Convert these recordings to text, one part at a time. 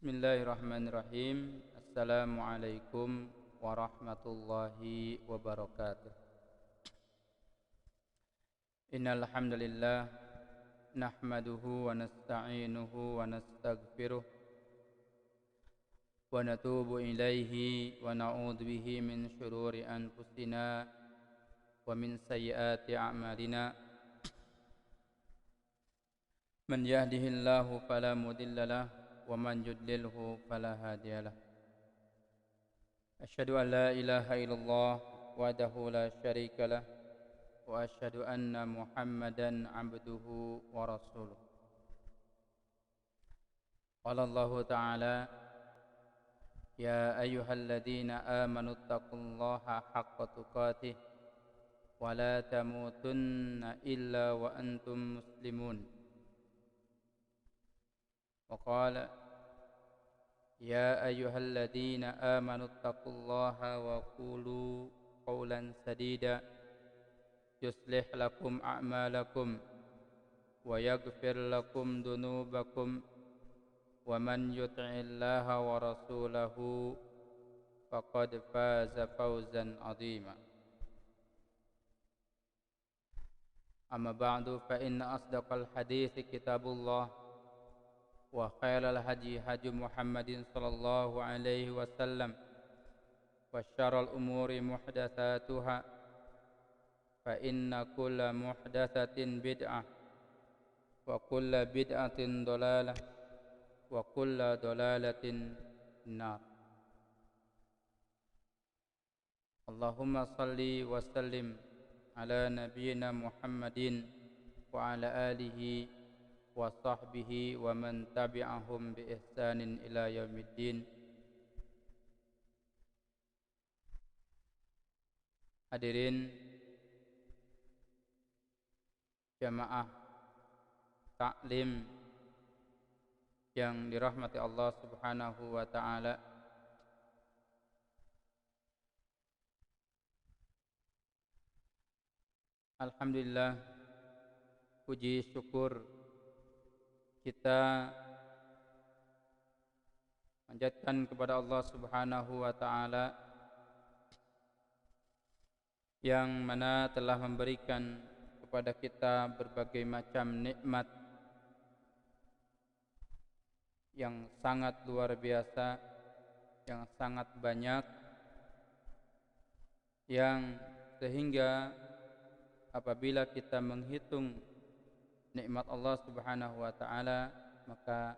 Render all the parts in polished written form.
Bismillahirrahmanirrahim. Assalamualaikum warahmatullahi wabarakatuh. Innal hamdalillah nahmaduhu wa nasta'inuhu wa nastaghfiruh wa natubu ilaihi wa na'udzu bihi min shururi anfusina wa min sayyiati a'malina. Man yahdihillahu fala mudilla lahu wa man yudlilhu fala hadiya lahu. Asyhadu an la ilaha illallah wahdahu la syarika lah wa asyhadu anna Muhammadan abduhu wa rasuluh. Qala Allah ta'ala ya ayyuhalladzina amanu taqullaha haqqa tuqatih wa la tamutunna illa wa antum muslimun. وقال يا أيها الذين آمنوا اتقوا الله وقولوا قولا سديدا يصلح لكم أعمالكم ويغفر لكم ذنوبكم ومن يطع الله ورسوله فقد فاز فوزا عظيما. أما بعد فإن أصدق الحديث كتاب الله وخير الهدي هدي محمد صلى الله عليه وسلم وشر الأمور محدثاتها فإن كل محدثة بدعة وكل بدعة ضلالة وكل ضلالة النار. اللهم صل وسلم على نبينا محمد وعلى آله wa sahbihi wa man tabi'ahum bi ihsanin ila yaumiddin. Hadirin jamaah taklim yang dirahmati Allah Subhanahu wa taala. Alhamdulillah, puji syukur kita panjatkan kepada Allah Subhanahu wa taala yang mana telah memberikan kepada kita berbagai macam nikmat yang sangat luar biasa, yang sangat banyak, yang sehingga apabila kita menghitung nikmat Allah Subhanahu wa taala maka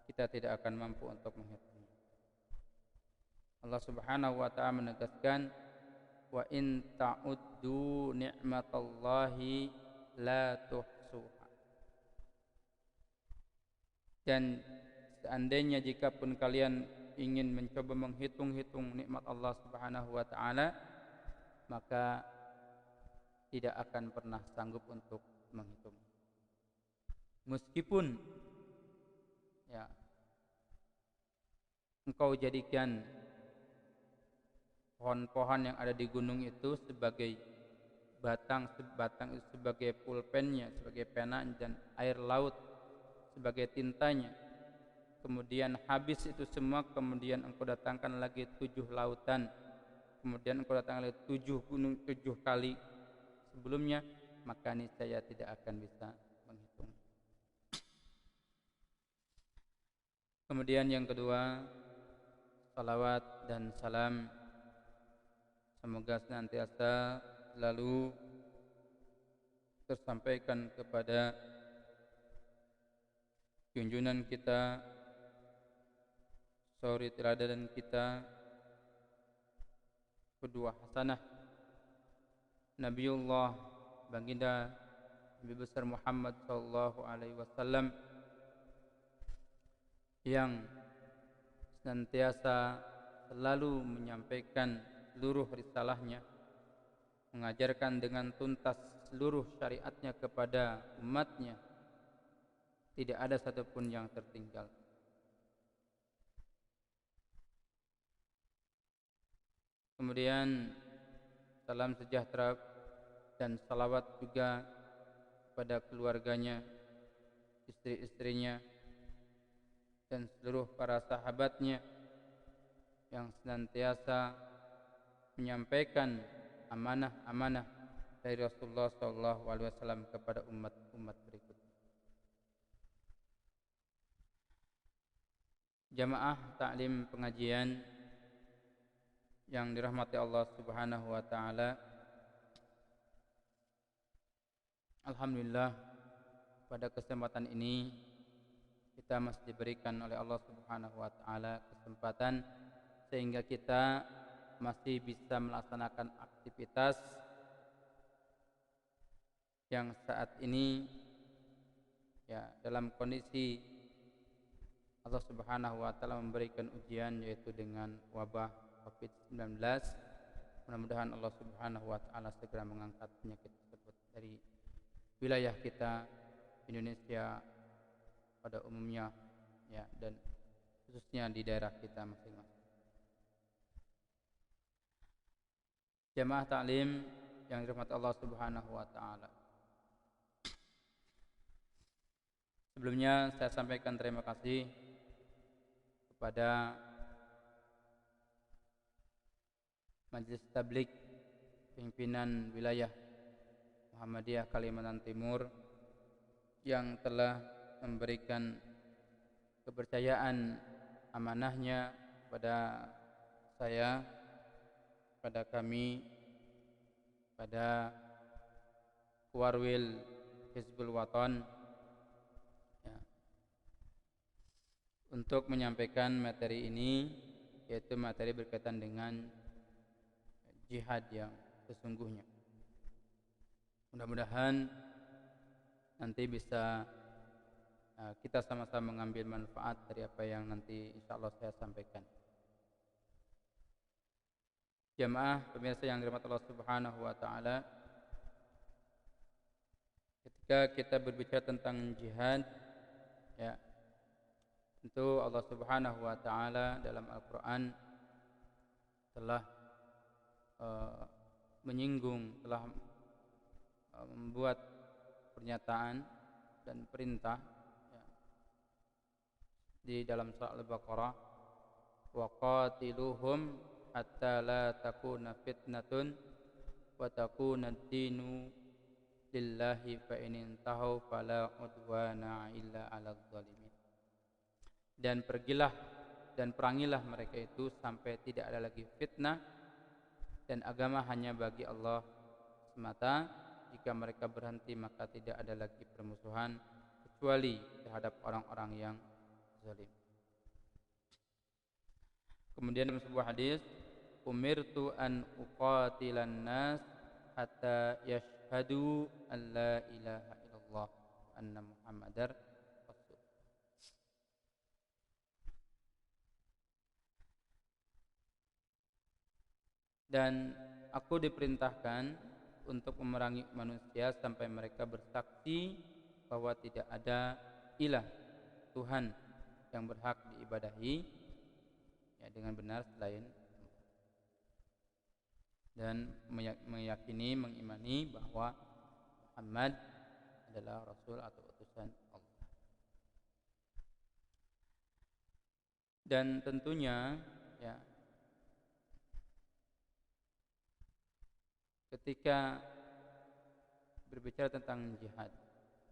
kita tidak akan mampu untuk menghitungnya. Allah Subhanahu wa taala menegaskan wa in ta'uddu ni'matallahi la tuhsuha. Dan seandainya jikapun kalian ingin mencoba menghitung-hitung nikmat Allah Subhanahu wa taala maka tidak akan pernah sanggup untuk menghitung. Meskipun ya engkau jadikan pohon-pohon yang ada di gunung itu sebagai batang itu sebagai pulpennya, sebagai pena, dan air laut sebagai tintanya, kemudian habis itu semua, kemudian engkau datangkan lagi 7 lautan, kemudian engkau datangkan lagi 7 gunung 7 kali sebelumnya, maka niscaya tidak akan bisa menghitung. Kemudian yang kedua, salawat dan salam semoga senantiasa selalu tersampaikan kepada junjungan kita, suri teladan kita, qudwah hasanah Nabiullah baginda Nabi besar Muhammad sallallahu alaihi wasallam yang senantiasa selalu menyampaikan seluruh risalahnya, mengajarkan dengan tuntas seluruh syariatnya kepada umatnya, tidak ada satupun yang tertinggal. Kemudian salam sejahtera dan salawat juga kepada keluarganya, istri-istrinya, dan seluruh para sahabatnya yang senantiasa menyampaikan amanah-amanah dari Rasulullah SAW kepada umat-umat berikutnya. Jamaah taklim pengajian yang dirahmati Allah Subhanahu wa taala. Alhamdulillah, pada kesempatan ini kita masih diberikan oleh Allah Subhanahu wa taala kesempatan sehingga kita masih bisa melaksanakan aktivitas yang saat ini ya dalam kondisi Allah Subhanahu wa taala memberikan ujian, yaitu dengan wabah Covid-19. Mudah-mudahan Allah Subhanahu wa taala segera mengangkat penyakit tersebut dari wilayah kita Indonesia pada umumnya ya, dan khususnya di daerah kita masing-masing. Jamaah taklim yang dirahmati Allah Subhanahu wa taala. Sebelumnya saya sampaikan terima kasih kepada Majelis Tabligh pimpinan wilayah Muhammadiyah Kalimantan Timur yang telah memberikan kepercayaan amanahnya pada saya, pada kami, pada Warwil Hizbul Waton ya, untuk menyampaikan materi ini, yaitu materi berkaitan dengan jihad yang sesungguhnya. Mudah-mudahan nanti bisa kita sama-sama mengambil manfaat dari apa yang nanti insyaallah saya sampaikan. Jamaah pemirsa yang dirahmati Allah Subhanahu wa taala, ketika kita berbicara tentang jihad ya, tentu Allah Subhanahu wa taala dalam Al-Qur'an telah menyinggung, telah membuat pernyataan dan perintah ya, di dalam surah Al-Baqarah, wa qatiluhum hatta la takuna fitnatun wa takuna ad-dinu lillahi fa in intahu fala udwana illa 'alal zalimin. Dan pergilah dan perangilah mereka itu sampai tidak ada lagi fitnah dan agama hanya bagi Allah semata. Jika mereka berhenti maka tidak ada lagi permusuhan kecuali terhadap orang-orang yang zalim. Kemudian dalam sebuah hadis, umirtu an uqatilan nas hatta yashhadu an la ilaha illallah anna muhammadar rasul. Dan aku diperintahkan untuk memerangi manusia sampai mereka bersaksi bahwa tidak ada ilah Tuhan yang berhak diibadahi ya dengan benar selain Allah, dan meyakini, mengimani bahwa Muhammad adalah Rasul atau utusan Allah. Dan tentunya ya, ketika berbicara tentang jihad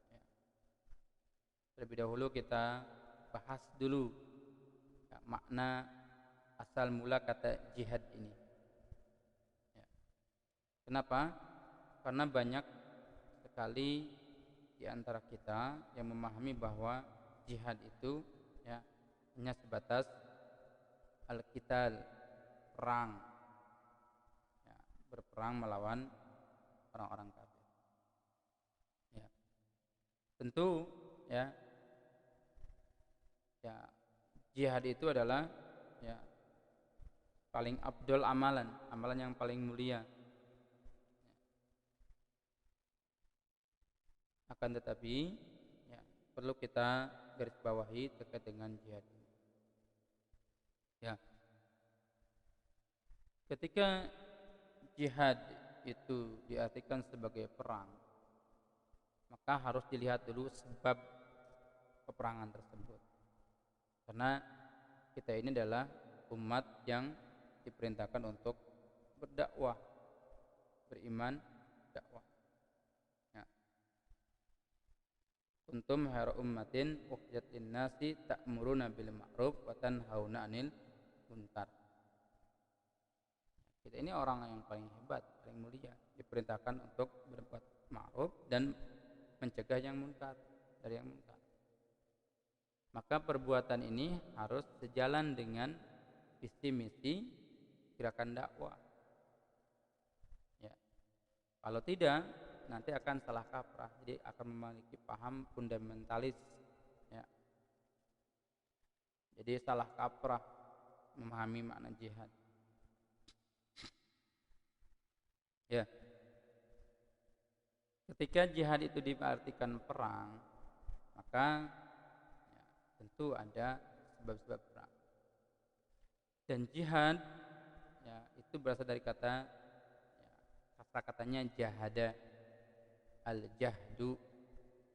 ya, terlebih dahulu kita bahas dulu ya, makna asal mula kata jihad ini ya. Kenapa? Karena banyak sekali di antara kita yang memahami bahwa jihad itu ya hanya sebatas al-qital, perang, berperang melawan orang-orang kafir. Ya. Tentu ya jihad itu adalah ya paling afdol amalan yang paling mulia. Akan tetapi ya perlu kita garis bawahi terkait dengan jihad. Ya. Ketika jihad itu diartikan sebagai perang, maka harus dilihat dulu sebab peperangan tersebut. Karena kita ini adalah umat yang diperintahkan untuk berdakwah, beriman, dakwah. Ya. Kuntum khairu ummatin ukhrijat lin-nasi ta'muruna bil ma'ruf wa tanhauna 'anil munkar. Kita ini orang yang paling hebat, paling mulia, diperintahkan untuk berbuat ma'ruf dan mencegah yang munkar, dari yang munkar. Maka perbuatan ini harus sejalan dengan visi misi gerakan dakwah. Ya. Kalau tidak, nanti akan salah kaprah. Jadi akan memiliki paham fundamentalis. Ya. Jadi salah kaprah memahami makna jihad. Ya. Ketika jihad itu diartikan perang, maka tentu ada sebab-sebab perang. Dan jihad ya, itu berasal dari kata katanya jahada, al-jahdu,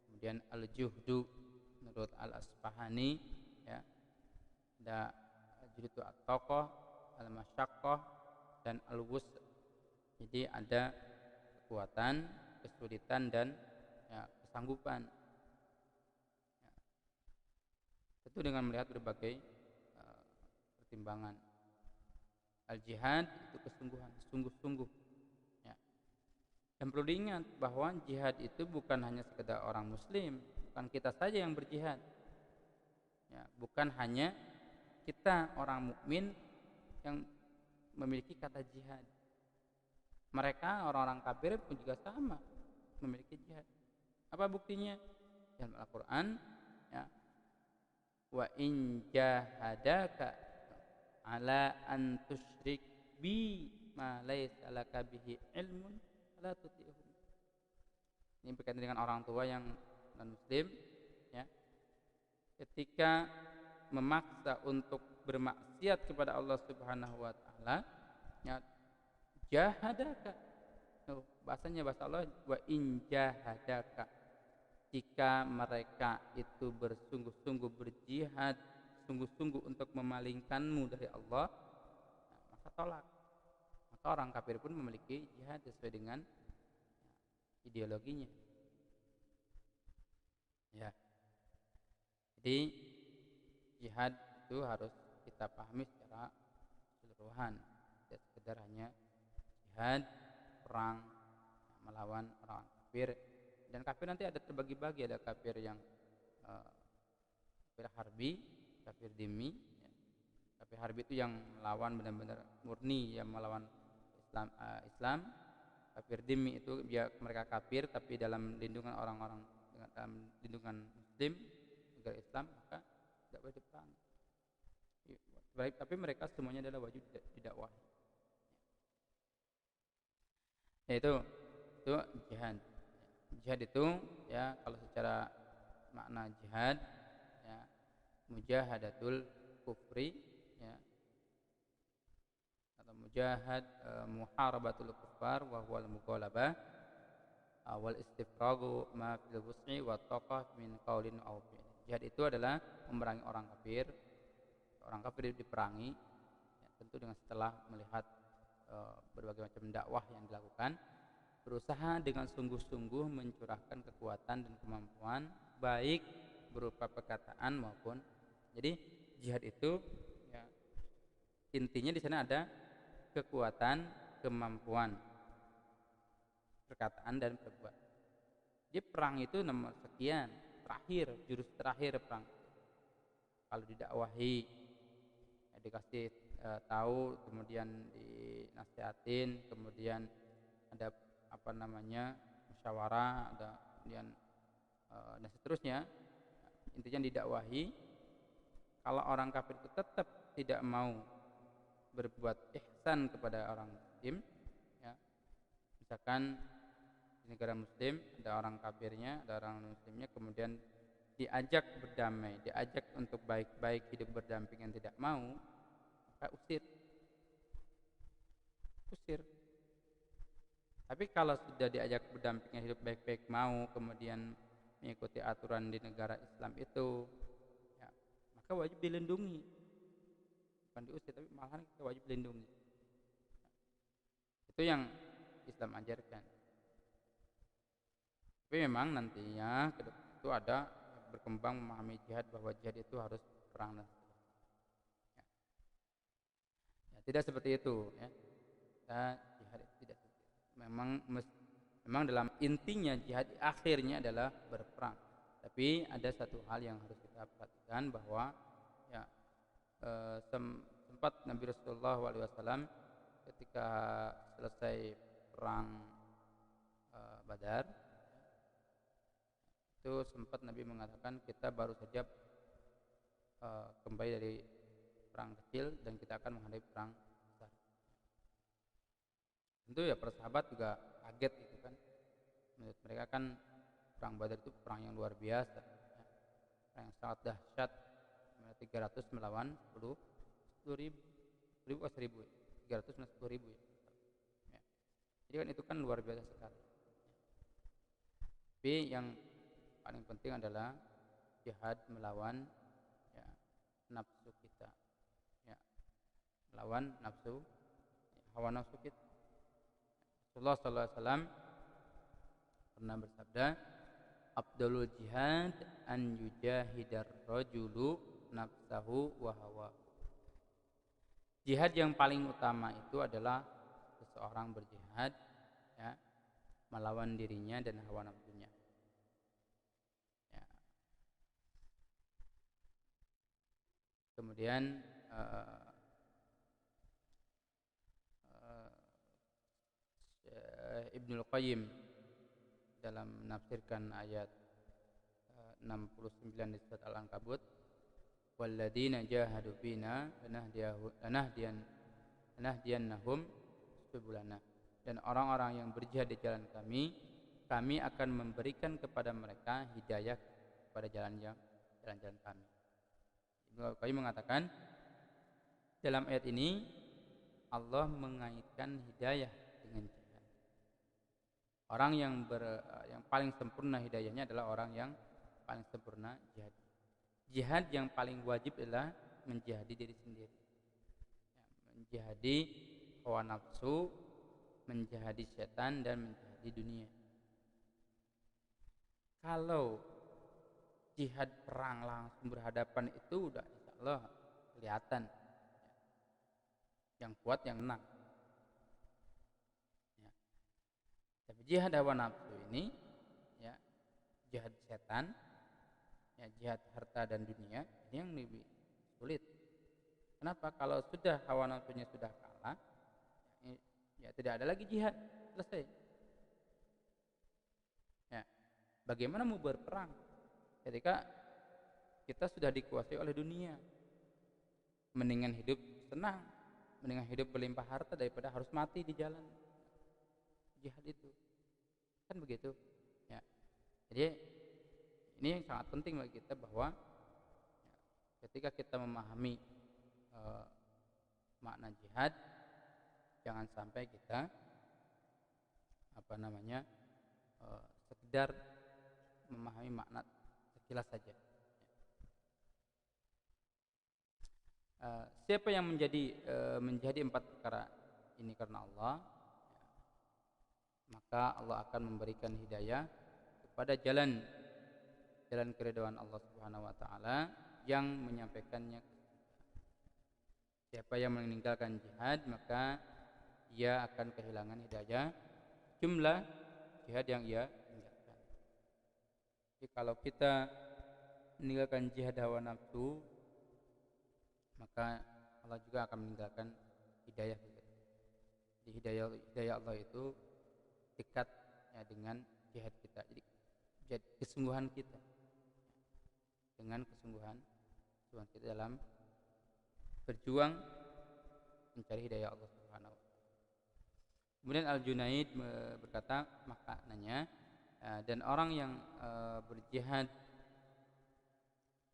kemudian al-juhdu menurut al-Asfahani ya. Ada juhdu at-taqah, al-masyaqqah dan al-wus'. Jadi ada kekuatan, kesulitan dan ya, kesanggupan. Itu dengan melihat berbagai pertimbangan. Al-jihad itu kesungguhan, sungguh-sungguh. Ya. Dan perlu diingat bahwa jihad itu bukan hanya sekedar orang muslim, bukan kita saja yang berjihad. Ya, bukan hanya kita orang mukmin yang memiliki kata jihad. Mereka orang-orang kafir pun juga sama memiliki jihad. Apa buktinya? Dalam Al-Qur'an ya, wa in jahadaka ala an tusyrik bi ma laysa laka bihi ilmun fala tuti'hum. Ini berkaitan dengan orang tua yang non muslim ya. Ketika memaksa untuk bermaksiat kepada Allah Subhanahu wa taala ya, jahadaka. Bahasanya bahasa Allah wa in jahadaka. Jika mereka itu bersungguh-sungguh berjihad, sungguh-sungguh untuk memalingkanmu dari Allah, maka tolak. Maka orang kafir pun memiliki jihad sesuai dengan ideologinya. Ya. Jadi jihad itu harus kita pahami secara keseluruhan, tidak sekedar hanya jihad perang melawan orang kafir. Dan kafir nanti ada terbagi-bagi, ada kafir yang kafir harbi, kafir dhimmi ya. Kafir harbi itu yang melawan benar-benar murni, yang melawan Islam. Kafir dhimmi itu dia mereka kafir tapi dalam lindungan orang-orang, dalam lindungan muslim, negara Islam, maka tidak boleh diperangi. Tapi mereka semuanya adalah wajib didakwahi. Yaitu jihad. Jihad itu ya kalau secara makna jihad ya mujahadatul kufri ya atau mujahad muharabatul kufar wa huwal mughalabah wal istifragu ma fil wus'i wa taqah min qaulin aw fi'l. Jihad itu adalah memerangi orang kafir. Orang kafir diperangi ya, tentu dengan setelah melihat berbagai macam dakwah yang dilakukan, berusaha dengan sungguh-sungguh mencurahkan kekuatan dan kemampuan baik berupa perkataan maupun. Jadi jihad itu ya, intinya di sana ada kekuatan, kemampuan, perkataan dan perbuatan. Jadi perang itu nomor sekian, terakhir, jurus terakhir perang. Kalau didakwahi, ya, dikasih tahu, kemudian dinasihatin, kemudian ada musyawarah, ada kemudian dan seterusnya. Intinya didakwahi. Kalau orang kafir itu tetap tidak mau berbuat ihsan kepada orang muslim ya, misalkan di negara muslim ada orang kafirnya, ada orang muslimnya, kemudian diajak berdamai, diajak untuk baik-baik hidup berdampingan, tidak mau, maka usir. Tapi kalau sudah diajak berdampingan hidup baik-baik, mau kemudian mengikuti aturan di negara Islam itu ya, maka wajib dilindungi, bukan diusir tapi malahan kita wajib dilindungi. Itu yang Islam ajarkan. Tapi memang nantinya ke depan itu ada berkembang memahami jihad, bahwa jihad itu harus perang dan ya. Ya, tidak seperti itu ya. Jihad itu tidak seperti itu. Memang dalam intinya jihad akhirnya adalah berperang. Tapi ada satu hal yang harus kita perhatikan, bahwa ya sempat Nabi Rasulullah SAW ketika selesai perang Badar, itu sempat Nabi mengatakan kita baru saja kembali dari perang kecil dan kita akan menghadapi perang besar. Tentu ya para sahabat juga kaget gitu kan. Menurut mereka kan perang Badar itu perang yang luar biasa, ya. Perang yang sangat dahsyat, 300 melawan 10 ribu, 300 dan 10 ribu ya. Jadi kan itu kan luar biasa sekali. Tapi yang paling penting adalah jihad melawan ya, nafsu kita, ya, melawan nafsu, hawa nafsu kita. Rasulullah SAW pernah bersabda, "Afdalul jihad an yujahidar rajulu nafsahu wa hawa." Jihad yang paling utama itu adalah seseorang berjihad ya, melawan dirinya dan hawa nafsunya. Ya. Kemudian Ibnul Qayyim dalam menafsirkan ayat 69 di surat Al-Ankabut, walladzina jahadu fina lanahdiyannahum subulana, dan orang-orang yang berjihad di jalan kami akan memberikan kepada mereka hidayah pada jalan-jalan kami. Ibnu Qayyim mengatakan dalam ayat ini Allah mengaitkan hidayah dengan jihad. Orang yang paling sempurna hidayahnya adalah orang yang paling sempurna jihad. Jihad yang paling wajib adalah menjihadi diri sendiri, ya, menjihadi hawa nafsu, menjihadi setan, dan menjihadi dunia. Kalau jihad perang langsung berhadapan itu udah insya Allah kelihatan, yang kuat yang menang. Ya. Tapi jihad hawa nafsu ini, ya, jihad setan, ya, jihad harta dan dunia, ini yang lebih sulit. Kenapa? Kalau sudah hawa nafsunya sudah kalah, ya tidak ada lagi jihad, selesai. Ya, bagaimana mau berperang ketika kita sudah dikuasai oleh dunia? Mendingan hidup senang, mendingan hidup berlimpah harta daripada harus mati di jalan jihad itu, kan begitu. Ya, jadi ini yang sangat penting bagi kita, bahwa ya, ketika kita memahami makna jihad, jangan sampai kita sekedar memahami makna sekilas saja. Siapa yang menjadi 4 perkara ini karena Allah, maka Allah akan memberikan hidayah kepada jalan keridhaan Allah Subhanahu wa taala yang menyampaikannya ke kita. Siapa yang meninggalkan jihad, maka ia akan kehilangan hidayah jumlah jihad yang ia tinggalkan. Jadi kalau kita meninggalkan jihad hawa nafsu, maka Allah juga akan meninggalkan hidayah kita. Jadi hidayah Allah itu dekat ya dengan jihad kita. Jadi kesungguhan kita, dengan kesungguhan kita dalam berjuang mencari hidayah Allah Subhanahu wa taala. Kemudian Al-Junaid berkata maknanya, dan orang yang berjihad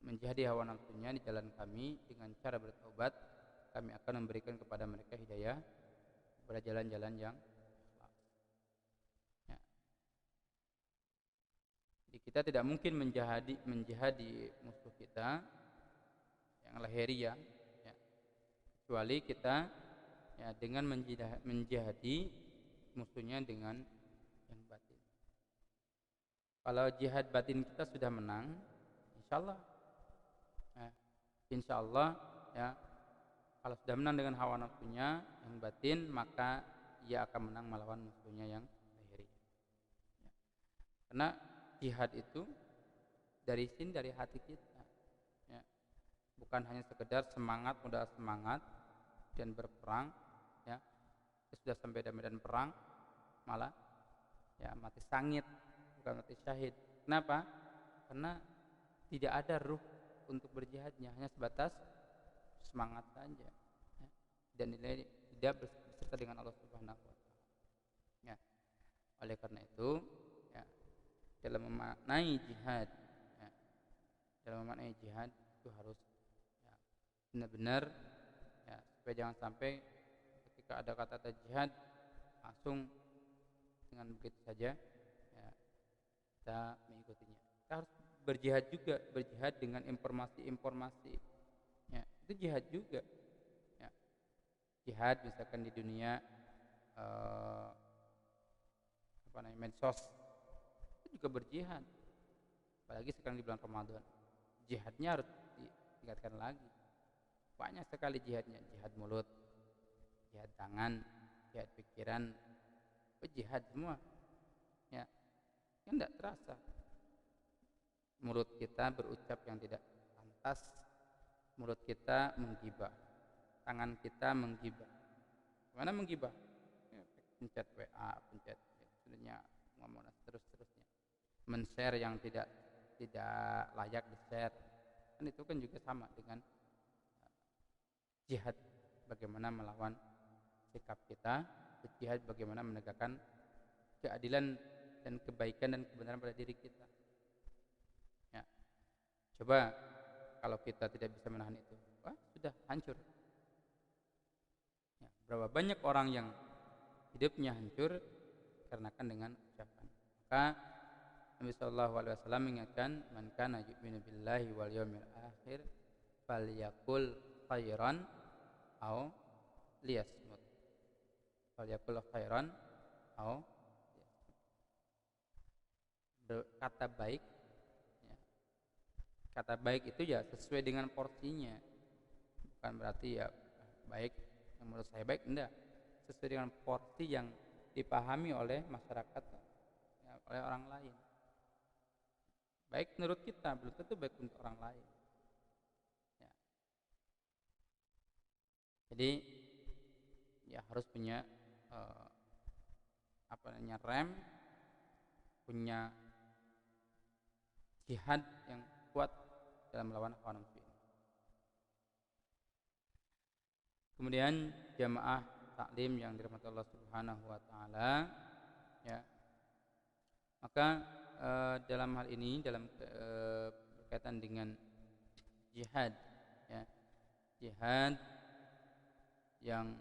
menjihadi hawa nafsunya di jalan kami dengan cara bertaubat, kami akan memberikan kepada mereka hidayah kepada jalan-jalan yang ikhlas. Ya. Jadi kita tidak mungkin menjihadi musuh kita lahiriah, ya, kecuali kita ya dengan menjihadi musuhnya dengan yang batin. Kalau jihad batin kita sudah menang, insyaallah, ya, insyaallah ya, kalau sudah menang dengan hawa nafsunya yang batin, maka ia akan menang melawan musuhnya yang lahiriah. Ya. Karena jihad itu dari hati kita, ya. Bukan hanya sekedar semangat, modal semangat dan berperang, ya. Sudah sampai di medan perang malah ya mati sangit, bukan mati syahid. Kenapa? Karena tidak ada ruh untuk berjihadnya, hanya sebatas semangat saja, ya. Dan nilai tidak berserta dengan Allah Subhanahu wa taala. Ya. Oleh karena itu, ya, dalam memaknai jihad, ya, dalam memaknai jihad itu harus ya, benar-benar ya, supaya jangan sampai ketika ada kata jihad langsung dengan begitu saja ya, kita mengikutinya. Kita harus berjihad juga, berjihad dengan informasi-informasi, ya, itu jihad juga, ya. Jihad misalkan di dunia medsos itu juga berjihad, apalagi sekarang di bulan Ramadan, jihadnya harus ditingkatkan lagi. Banyak sekali jihadnya, jihad mulut, jihad tangan, jihad pikiran, jihad semua, ya. Kan tidak terasa mulut kita berucap yang tidak pantas, mulut kita menggibah, tangan kita menggibah. Mana menggibah? Ya, pencet WA, pencet sebenarnya ngomong terus-terusnya, men-share yang tidak layak di-share. Kan itu kan juga sama dengan jihad, bagaimana melawan sikap kita, jihad bagaimana menegakkan keadilan dan kebaikan dan kebenaran pada diri kita. Ya. Coba kalau kita tidak bisa menahan itu, wah, sudah hancur. Ya, berapa banyak orang yang hidupnya hancur dikarenakan dengan ucapan. Maka Nabi sallallahu alaihi wasallam mengingatkan, man kana yu'minu billahi wal yawmil akhir falyaqul khairan aw liyasmut. Falyaqul khairan aw kata baik, ya. Kata baik itu ya sesuai dengan porsinya, bukan berarti ya baik yang menurut saya baik, enggak, sesuai dengan porsi yang dipahami oleh masyarakat, ya, oleh orang lain. Baik menurut kita belum tentu baik untuk orang lain, ya. Jadi ya harus punya rem, punya jihad yang kuat dalam melawan hawa nafsu ini. Kemudian jamaah taklim yang dirahmati Allah Subhanahu wa taala, ya. Maka dalam hal ini, dalam berkaitan dengan jihad, ya, jihad yang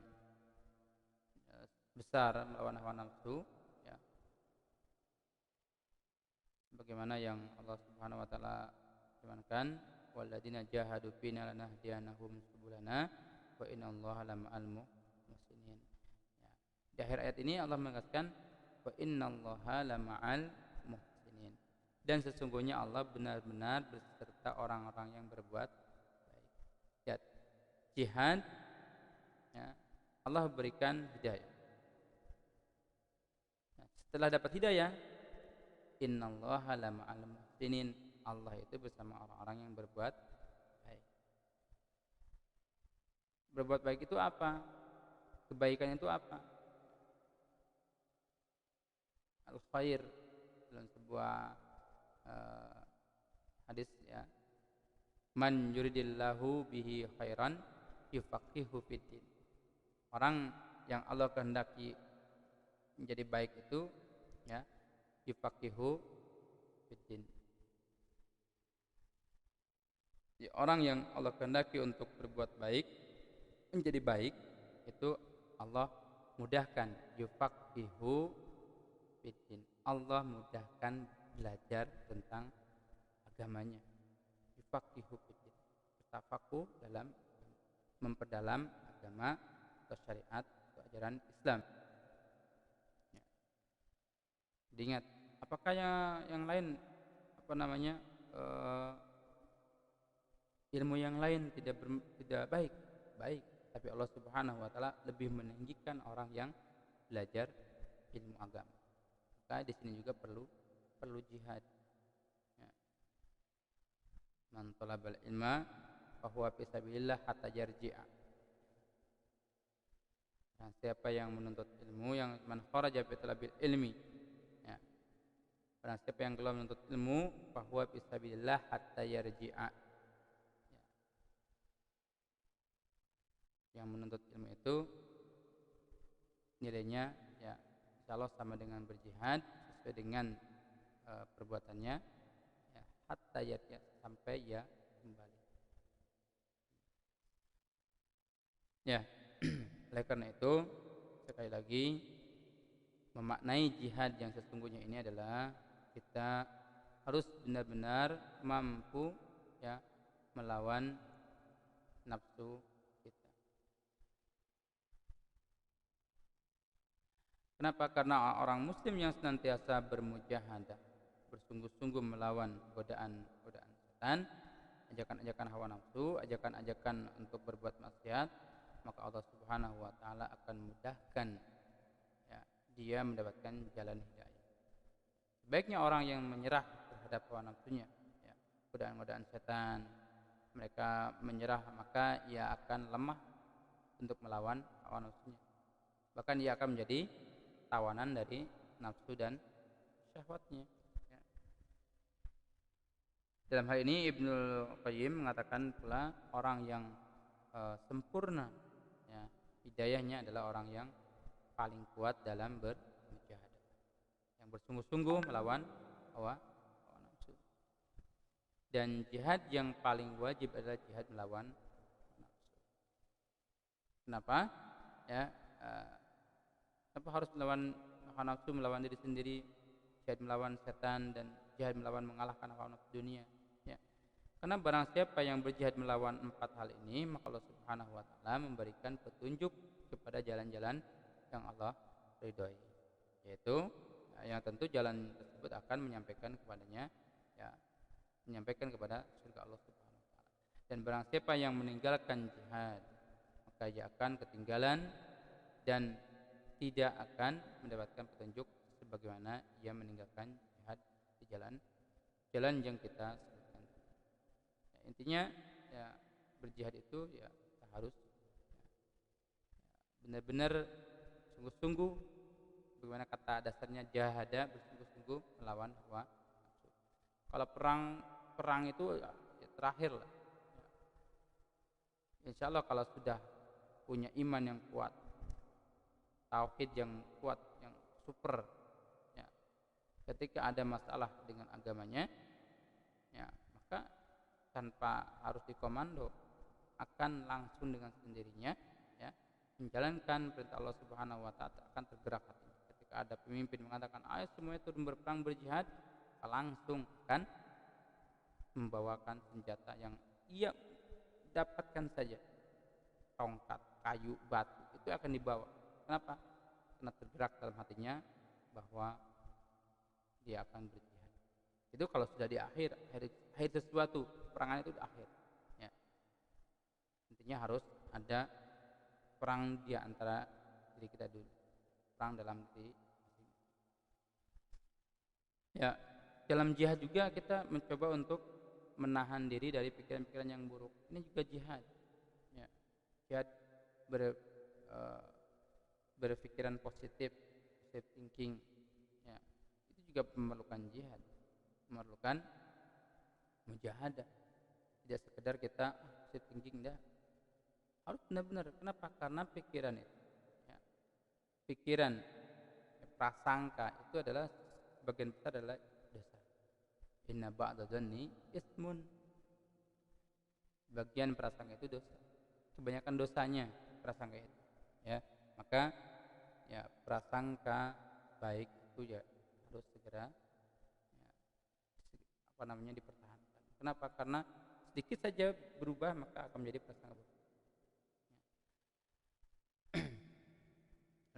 besar melawan hawa nafsu, ya, bagaimana yang Allah Subhanahu wa taala firmankan, walladzina jahadu fina lanahdiyanahum subulana wa innallaha lama'al muhsinin. Ya. Di akhir ayat ini Allah menegaskan wa innallaha lama'al muhsinin, dan sesungguhnya Allah benar-benar beserta orang-orang yang berbuat baik. Ya, jihad, ya, Allah berikan hidayah. Nah, setelah dapat hidayah, innallaha lama'al muhsinin, Allah itu bersama orang-orang yang berbuat baik. Berbuat baik itu apa? Kebaikan itu apa? Al-khair, dalam sebuah hadis, ya, man yuridillahu bihi khairan yufaqihu fiddin. Orang yang Allah kehendaki menjadi baik itu, ya, yufaqihu fiddin. Ya, orang yang Allah kehendaki untuk berbuat baik, menjadi baik, itu Allah mudahkan, yufaqihu fiddin. Allah mudahkan belajar tentang agamanya, yufaqihu fiddin, tafakuh dalam memperdalam agama atau syariat atau ajaran Islam. Ya. Diingat, apakah yang lain ilmu yang lain tidak baik? Baik, tapi Allah Subhanahu wa taala lebih meninggikan orang yang belajar ilmu agama. Maka di sini juga perlu jihad. Ya. Man talabal ilma fa huwa fi sabilillah hatta yarji'a. Dan siapa yang menuntut ilmu, yang man kharaja fi talabil ilmi, ya. Barang siapa yang keluar menuntut ilmu, fa huwa fi sabilillah hatta yarji'a. Ya. Yang menuntut ilmu itu nilainya ya insyaallah sama dengan berjihad sesuai dengan perbuatannya, ya, hatta yarji'a, sampai ya kembali. Ya. Oleh karena itu, sekali lagi memaknai jihad yang sesungguhnya ini adalah kita harus benar-benar mampu ya melawan nafsu kita. Kenapa? Karena orang muslim yang senantiasa bermujahadah, bersungguh-sungguh melawan godaan setan, ajakan-ajakan hawa nafsu, ajakan-ajakan untuk berbuat maksiat, maka Allah Subhanahu wa taala akan mudahkan ya, dia mendapatkan jalan hidayah. Sebaiknya orang yang menyerah terhadap hawa nafsunya, ya, godaan-godaan setan, mereka menyerah, maka ia akan lemah untuk melawan hawa nafsunya. Bahkan ia akan menjadi tawanan dari nafsu dan syahwatnya. Ya. Dalam hal ini Ibnul Qayyim mengatakan pula orang yang sempurna ya, hidayahnya adalah orang yang paling kuat dalam bermujahadah, yang bersungguh-sungguh melawan hawa nafsu. Dan jihad yang paling wajib adalah jihad melawan nafsu. Kenapa? Ya, kenapa harus melawan hawa nafsu, melawan diri sendiri, jihad melawan setan, dan jihad melawan mengalahkan hawa nafsu dunia? Ya. Karena barang siapa yang berjihad melawan 4 hal ini, maka Allah Subhanahu wa taala memberikan petunjuk kepada jalan-jalan yang Allah ridhoi. Yaitu yang tentu jalan tersebut akan menyampaikan kepadanya ya, menyampaikan kepada surga Allah Subhanahu wa taala. Dan barang siapa yang meninggalkan jihad, maka ia akan ketinggalan dan tidak akan mendapatkan petunjuk sebagaimana ia meninggalkan jihad di jalan yang kita sebutkan. Ya, intinya ya berjihad itu ya kita harus benar-benar sungguh-sungguh, bagaimana kata dasarnya jahada, bersungguh-sungguh melawan hawa nafsu. Kalau perang itu ya terakhir lah. Ya. Insya Allah kalau sudah punya iman yang kuat, tauhid yang kuat, yang super, ya, ketika ada masalah dengan agamanya, ya maka tanpa harus dikomando akan langsung dengan sendirinya ya menjalankan perintah Allah Subhanahu wa taala, akan tergerak hatinya. Ketika ada pemimpin mengatakan ayo semuanya turun berperang berjihad, langsung akan membawakan senjata yang ia dapatkan saja, tongkat, kayu, batu, itu akan dibawa. Kenapa? Karena tergerak dalam hatinya bahwa dia akan berjihad. Itu kalau sudah di akhir sesuatu, perangan itu di akhir. Ya. Intinya harus ada perang di antara diri kita dulu, perang dalam diri. Ya, dalam jihad juga kita mencoba untuk menahan diri dari pikiran-pikiran yang buruk. Ini juga jihad. Ya, jihad berpikiran positif thinking. Ya, itu juga memerlukan jihad, memerlukan mujahadah. Tidak sekedar kita positive thinking dah. Harus benar-benar. Kenapa? Karena pikiran itu, ya, pikiran, prasangka itu adalah sebagian besar adalah dosa. Inna ba'da dzanni ismun. Bagian prasangka itu dosa. Kebanyakan dosanya prasangka itu. Ya, maka ya prasangka baik itu ya harus segera ya, dipertahankan. Kenapa? Karena sedikit saja berubah maka akan menjadi prasangka buruk.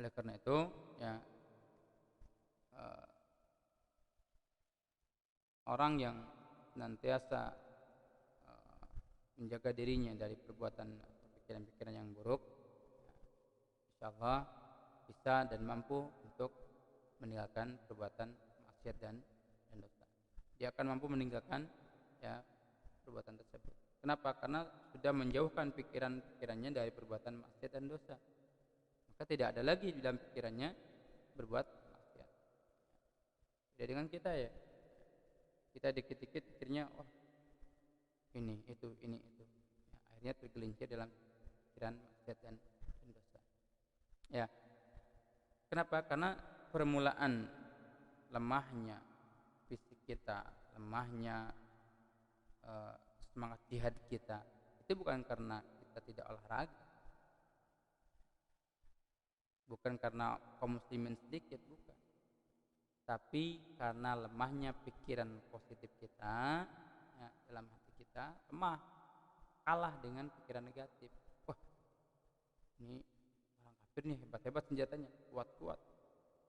Oleh karena itu ya eh, orang yang senantiasa menjaga dirinya dari perbuatan atau pikiran-pikiran yang buruk, insya Allah bisa dan mampu untuk meninggalkan perbuatan maksiat dan dosa. Dia akan mampu meninggalkan ya perbuatan tersebut. Kenapa? Karena sudah menjauhkan pikiran-pikirannya dari perbuatan maksiat dan dosa. Maka tidak ada lagi di dalam pikirannya berbuat maksiat. Jadi dengan kita ya, kita dikit-dikit pikirnya, oh ini itu. Ya, akhirnya tergelincir dalam pikiran maksiat dan dosa. Ya, kenapa? Karena permulaan lemahnya fisik kita, lemahnya semangat jihad kita, itu bukan karena kita tidak olahraga, bukan karena kaum muslimin sedikit, bukan, tapi karena lemahnya pikiran positif kita ya, dalam hati kita lemah, kalah dengan pikiran negatif. Wah, ini orang kafir nih hebat-hebat senjatanya, kuat-kuat,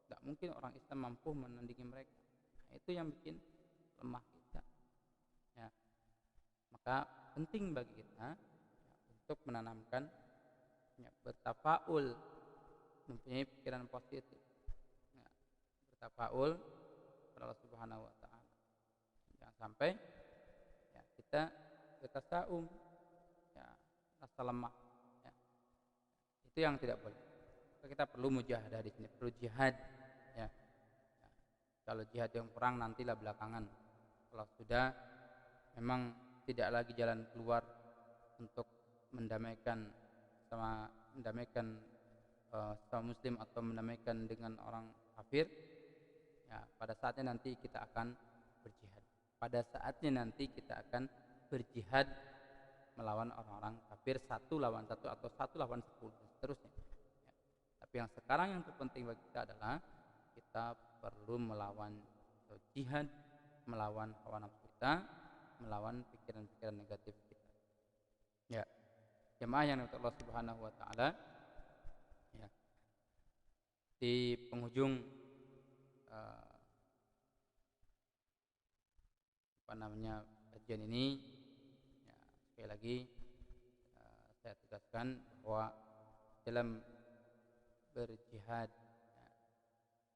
tidak mungkin orang Islam mampu menandingi mereka. Nah, itu yang bikin lemah kita ya. Maka penting bagi kita ya, untuk menanamkan ya, bertafaul, mempunyai pikiran positif ya, bertafaul kepada Allah Subhanahu wa taala. Jangan sampai ya, kita bertasaum ya, rasa lemah ya. Itu yang tidak boleh. Maka kita perlu mujahadah di sini, perlu jihad ya. Ya. Kalau jihad yang perang nantilah belakangan. Kalau sudah memang tidak lagi jalan keluar untuk mendamaikan sama muslim atau mendamaikan dengan orang kafir ya, pada saatnya nanti kita akan berjihad. Pada saatnya nanti kita akan berjihad melawan orang-orang kafir, 1 lawan 1 atau 1 lawan 10 dan seterusnya ya. Tapi yang sekarang yang terpenting bagi kita adalah kita perlu melawan atau jihad melawan hawa nafsu kita, melawan pikiran-pikiran negatif kita. Ya, jemaah yang dirahmati Allah Subhanahu wa taala. Ya. Di penghujung kajian ini ya, sekali lagi saya tegaskan bahwa dalam berjihad ya,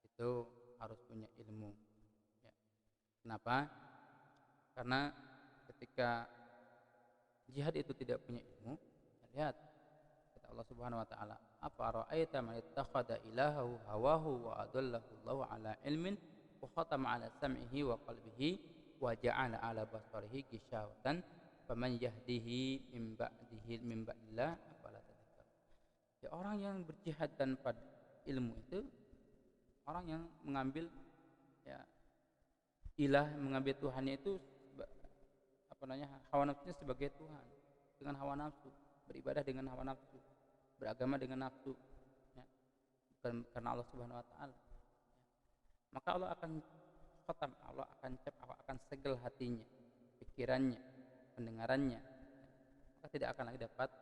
itu harus punya ilmu ya. Kenapa? Karena ketika jihad itu tidak punya ilmu, lihat kata Allah Subhanahu wa taala, apa ra'aita man ittakhadha ilahahu hawahu wa adallahu Allahu ala ilmin wa khatama ala sam'ihi wa qalbihi wa ja'ala ala basarihi ghishawatan faman yahdihi min ba'dillah afala tadhakkarun. Ya, orang yang berjihad tanpa ilmu itu orang yang mengambil ya ilah, mengambil Tuhannya itu hawa nafsunya sebagai Tuhan, dengan hawa nafsu, beribadah dengan hawa nafsu, beragama dengan nafsu ya, bukan karena Allah Subhanahu wa taala. Maka Allah akan khatam, Allah akan cap, Allah akan segel hatinya, pikirannya, pendengarannya, maka tidak akan lagi dapat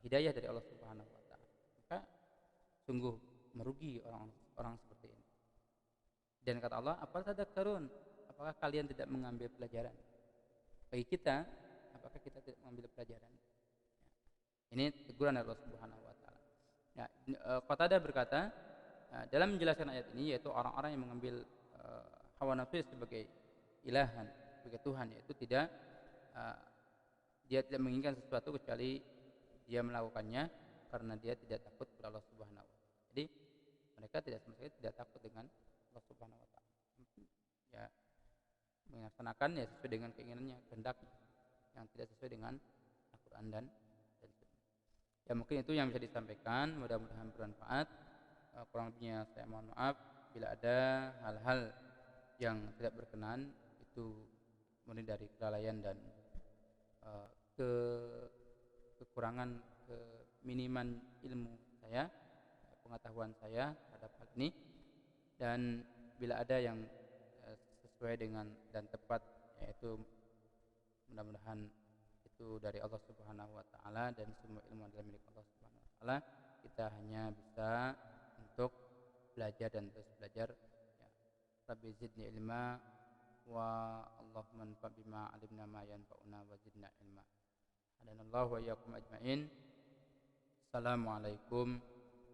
hidayah dari Allah Subhanahu wa taala. Maka sungguh merugi orang seperti ini. Dan kata Allah, apa tadakkarun? Apakah kalian tidak mengambil pelajaran? Bagi kita, apakah kita tidak mengambil pelajaran? Ya. Ini teguran dari Allah Subhanahu wa taala. Ya, Qatadah berkata, dalam menjelaskan ayat ini, yaitu orang-orang yang mengambil hawa nafsu sebagai ilahan, sebagai Tuhan, yaitu dia tidak menginginkan sesuatu kecuali dia melakukannya karena dia tidak takut kepada Allah Subhanahu wa taala. Jadi mereka sama sekali tidak takut dengan Allah Subhanahu wa taala. Ya, melaksanakan ya sesuai dengan keinginannya, kehendak yang tidak sesuai dengan Al-Quran dan Sunnah. Ya, mungkin itu yang bisa disampaikan, mudah-mudahan bermanfaat. Kurang lebihnya saya mohon maaf bila ada hal-hal yang tidak berkenan, itu murni dari kelalaian dan kekurangan, keminiman ilmu saya, pengetahuan saya terhadap hal ini. Dan bila ada yang sesuai dengan dan tepat, yaitu mudah-mudahan itu dari Allah Subhanahu wa taala dan semua ilmu adalah milik Allah Subhanahu wa taala. Kita hanya bisa untuk belajar dan terus belajar ya. Rabbi zidni ilma wa Allahumma anfa' bima 'alimna ma yanfa'una wa zidna ilma. Hadanallahu wa iyyakum ajmain. Assalamualaikum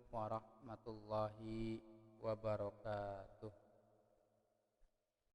warahmatullahi wabarakatuh.